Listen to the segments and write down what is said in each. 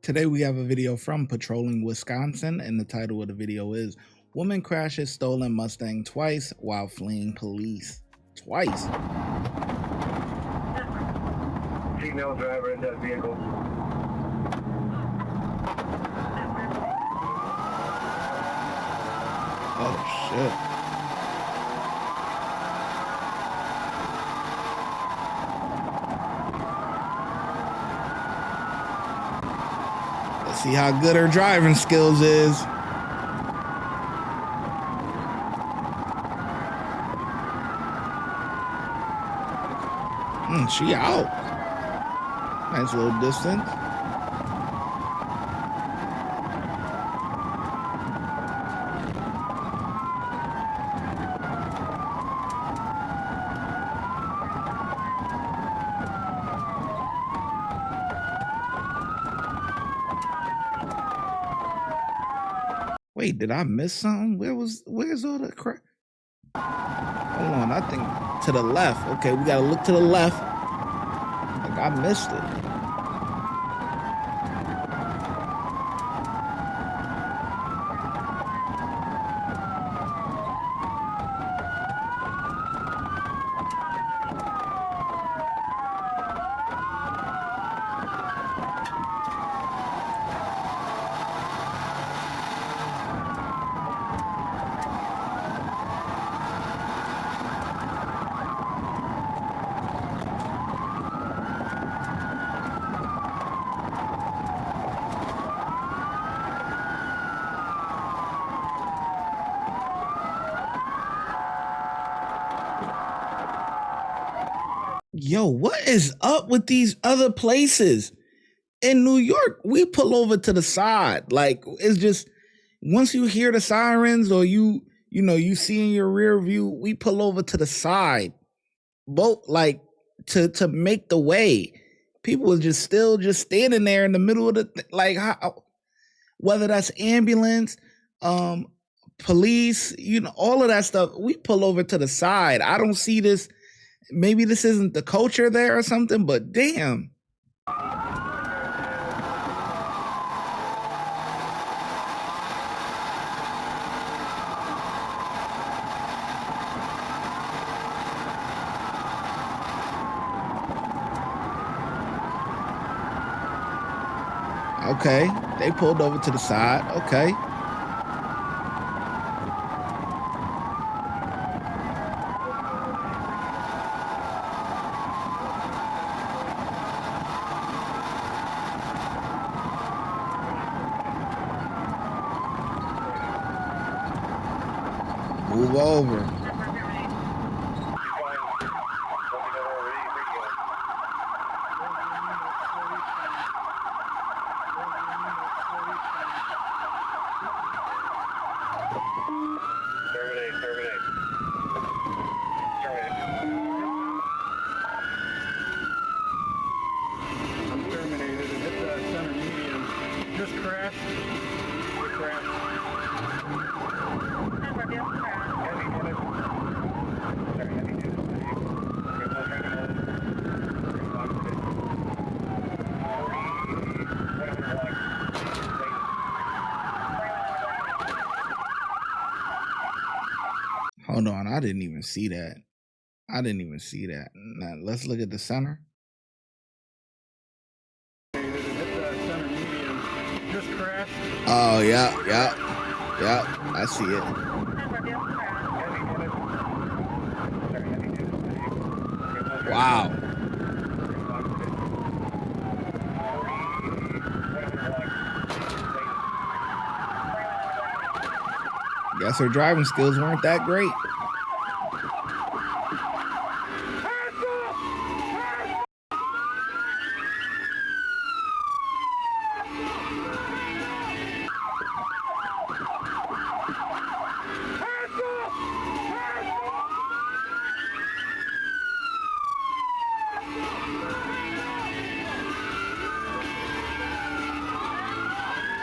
Today we have a video from Patrolling Wisconsin, and the title of the video is Woman Crashes Stolen Mustang Twice While Fleeing Police. Twice? Female driver in that vehicle. Oh shit. Let's see how good her driving skills is. She out. Nice little distance. Wait, did I miss something? Where's all the crap? Hold on, I think to the left. Okay, we gotta look to the left. Like I missed it. Yo, what is up with these other places? In New York, we pull over to the side. Like, it's just, once you hear the sirens or you see in your rear view, we pull over to the side. Both, like, to make the way. People are just still just standing there in the middle of the, like, how, whether that's ambulance, police, all of that stuff, we pull over to the side. I don't see this. Maybe this isn't the culture there or something, but damn. Okay, they pulled over to the side. Okay. Move over. I'm terminated and hit the center median. Just crashed. Hold on, I didn't even see that. Now, let's look at the center. Oh, yeah, I see it. Wow. Guess her driving skills weren't that great.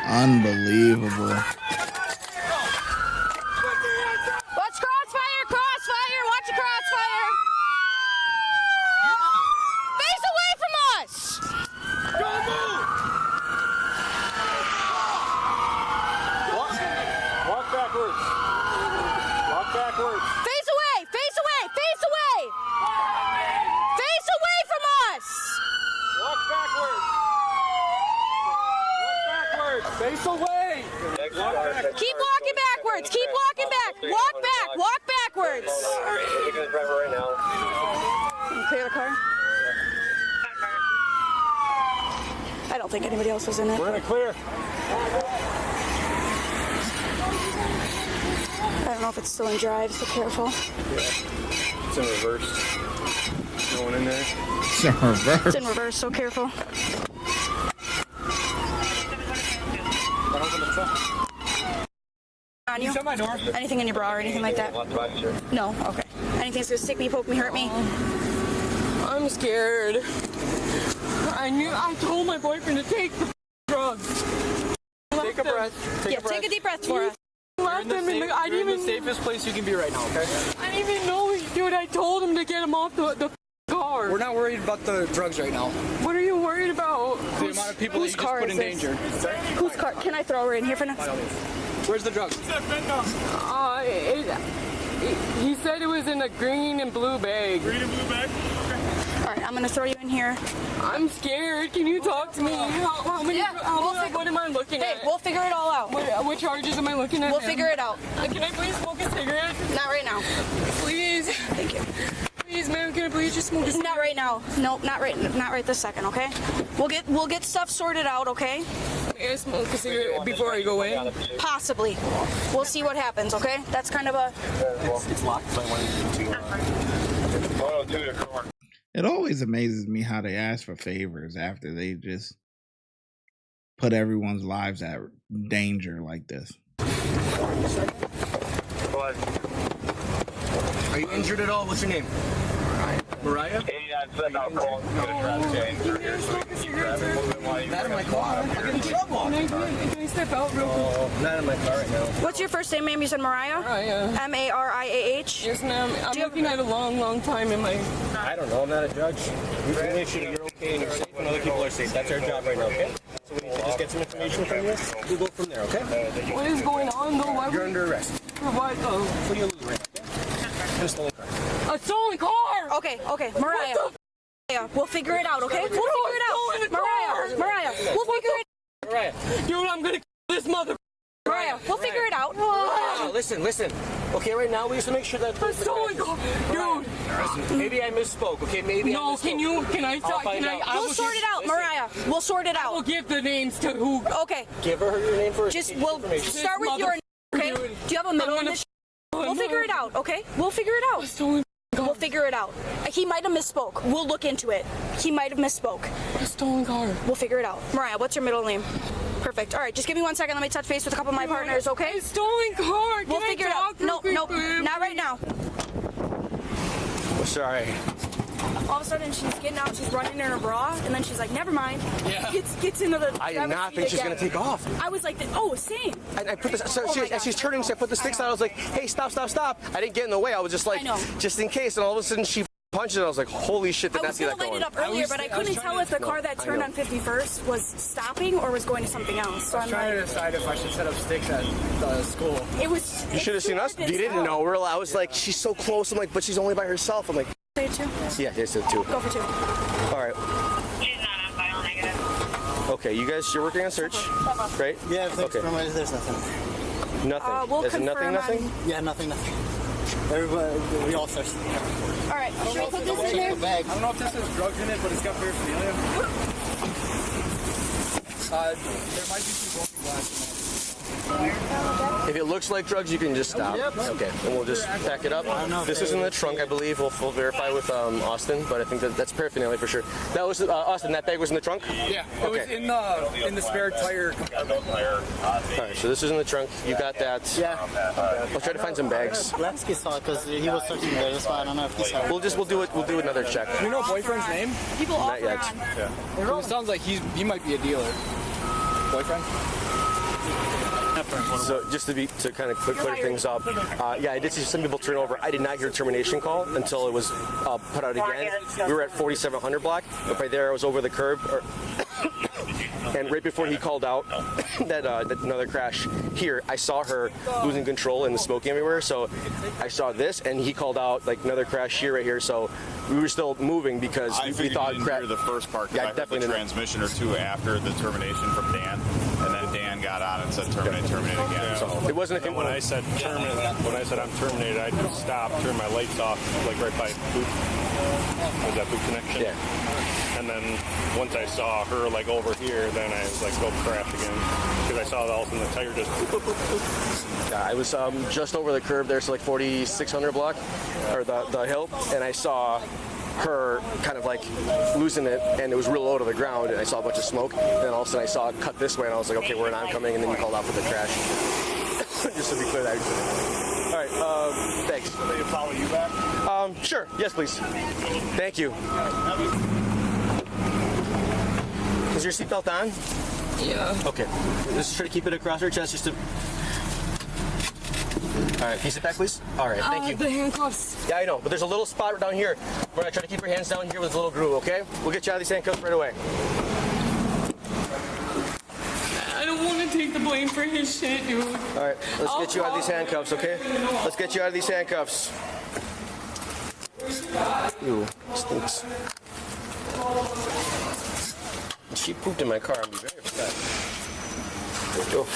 Unbelievable. Let's crossfire, crossfire, watch a crossfire. Face away from us. Don't move! Face away. Keep walking backwards. Keep walking back. Walk back. Walk backwards. You're gonna drive right now. Can you clear the car? I don't think anybody else was in it. We're gonna clear. I don't know if it's still in drive, so careful. Yeah. It's in reverse. Going in there. It's in reverse. It's in reverse, so careful. On you? Shut my door. Anything in your bra or anything like that? No? Okay. Anything that's gonna stick me, poke me, hurt me? I'm scared. I told my boyfriend to take the drugs. Take a breath. Yeah, take a deep breath for us. Left him in the, I You're didn't in the even. safest place you can be right now, okay? I didn't even know, dude. I told him to get him off the car. We're not worried about the drugs right now. What are you worried about? The amount of people that you just put in danger. Whose car? Can I throw her in here for now? Where's the drugs? He said it was in a green and blue bag. Green and blue bag? All right, I'm gonna throw you in here. I'm scared. Can you talk to me? How many? What am I looking Hey, at? we'll figure it all out. What charges am I looking at? We'll now? figure it out. Can I please smoke a cigarette? Not right now. Please. Thank you. Please, ma'am, can I please just smoke a cigarette? Not right now. Nope, not right this second. Okay. We'll get stuff sorted out. Okay. May I smoke a cigarette before I go in? Possibly. We'll see what happens. Okay. That's kind of a. It's locked, so I wanted to. 102 to car. It always amazes me how they ask for favors after they just put everyone's lives at danger like this. Are you injured at all? What's your name? Mariah? 89 cent out call. Get a traffic change through here so we can keep driving. Not in my car. I'll get in trouble. Can I step out real quick? Not in my car right now. What's your first name, ma'am? You said Mariah. Mariah. M-A-R-I-A-H. Yes, ma'am. I'm looking at a long time in my... I don't know. I'm not a judge. We can make sure that you're okay and you're safe and other people are safe. That's our job right now, okay? So we need to just get some information from you. We'll go from there, okay? What is going on, though? Why You're under arrest. For what, though? For your loot, okay? And a stolen car. A stolen car! Okay, Mariah. Yeah, we'll figure it out, okay? We'll figure it out. Mariah, we'll figure it out. Mariah. Dude, I'm gonna kill this mother... Mariah, we'll figure it out. Listen. Okay, right now we have to make sure that... A stolen car! Dude! Maybe I misspoke, okay? Maybe I No, misspoke. can I talk? find out. I We'll will sort it out, Mariah. We'll sort it We'll out. give the names to who... Okay, Give her your name first. just we'll start with your. Okay. Do you have a middle initial? We'll figure it out. Okay. We'll figure it out. Stolen car. We'll figure it out. He might have misspoke. We'll look into it. He might have misspoke. A stolen car. We'll figure it out. Mariah, what's your middle name? Perfect. All right, just give me 1 second. Let me touch base with a couple of my partners, okay? A stolen car. We'll figure it out. Nope, not right now. Sorry. All of a sudden, she's getting out, she's running in her bra, and then she's like, never mind. Yeah. Gets into the. I did not think she's going to take off. I was like, oh, same. I put this, so Oh my as God. she's turning, so I put the sticks out. I was like, hey, stop. I didn't get in the way. I was just like, I know. just in case. And all of a sudden, she punched it. I was like, holy shit, did I not was see going that to light going. it up earlier, but I couldn't tell if the car that turned know. on 51st was stopping or was going to something else. So I'm Trying to like, decide if I should set up sticks at the school. it was. You should have seen us. You didn't know. I was like, she's so close. I'm like, but she's only by herself. I'm like, Say it too. yeah, yes, it too. Go for 2. All right. She's not on file negative. Okay, you guys, you're working on search, right? Yeah, Okay. there's nothing. Nothing. We'll Is it confirm nothing? Yeah, nothing. Everybody, we all searched. All right, should we put this in there? Bag. I don't know if this has drugs in it, but it's got paraphernalia. There might be some broken glass in If it looks like drugs, you can just stop. Okay, and we'll just pack it up. This is in the trunk, I believe. We'll verify with Austin, but I think that's paraphernalia for sure. That was Austin. That bag was in the trunk. Yeah, it was in the spare tire. All right, so this is in the trunk. You got that. Yeah. I'll try to find some bags. Lansky saw it because he was searching there. That's why I don't know if he saw it. We'll do another check. You know boyfriend's name? People Not offer yet. on. It sounds like he might be a dealer. Boyfriend? So just to kind of clear things up, yeah, I did see some people turn over. I did not hear a termination call until it was put out again. We were at 4700 block. If right there, I was over the curb. And right before he called out that another crash here, I saw her losing control and the smoke everywhere. So I saw this, and he called out like another crash here, right here. So we were still moving because we thought you didn't hear the first part. Yeah, I heard the transmission or two after the termination from Dan, and then Dan got on and said terminate again. So it wasn't a when I said terminate, when I said I'm terminated, I just stopped, turned my lights off, like right by boot. Was that boot connection? Yeah. And then once I saw her like over here, then I was like, go crash again, because I saw the all of a sudden the tire just. Boop, boop, boop, boop. Yeah, I was just over the curb there, so like 4600 block, or the hill, and I saw her kind of like losing it, and it was real low to the ground, and I saw a bunch of smoke, and then all of a sudden I saw it cut this way, and I was like, okay, we're in oncoming, and then you called out for the crash. Just to be clear that. All right, thanks. So they follow you back? Sure. Yes, please. Thank you. Is your seatbelt on? Yeah. Okay. Just try to keep it across your chest, just to. All right, can you sit back, please? All right, thank you. The handcuffs. Yeah, I know, but there's a little spot down here. We're gonna try to keep your hands down here with a little groove, okay? We'll get you out of these handcuffs right away. I don't want to take the blame for his shit, dude. All right, let's get you out of these handcuffs, okay? Let's get you out of these handcuffs. Ew, stinks. She pooped in my car. I'd be very upset. Oof.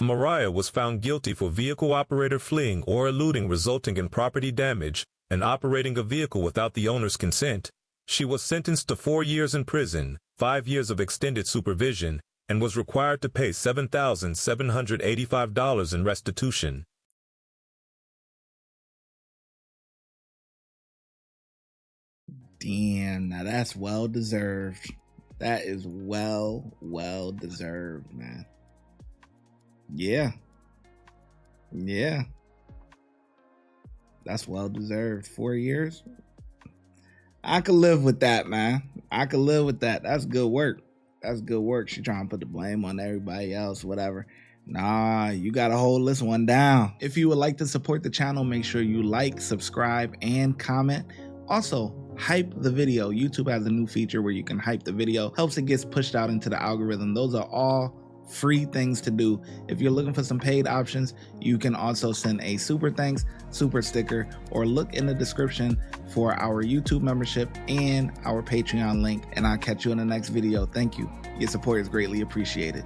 Mariah was found guilty for vehicle operator fleeing or eluding resulting in property damage and operating a vehicle without the owner's consent. She was sentenced to 4 years in prison, 5 years of extended supervision, and was required to pay $7,785 in restitution. Damn, now that's well deserved. That is well deserved, man. Yeah. That's well deserved. 4 years. I could live with that, man. I could live with that. That's good work. That's good work. She trying to put the blame on everybody else, whatever. Nah, you gotta hold this one down. If you would like to support the channel, make sure you like, subscribe, and comment. Also, hype the video. YouTube has a new feature where you can hype the video. Helps it gets pushed out into the algorithm. Those are all free things to do. If you're looking for some paid options, you can also send a super thanks, super sticker, or look in the description for our YouTube membership and our Patreon link. And I'll catch you in the next video. Thank you. Your support is greatly appreciated.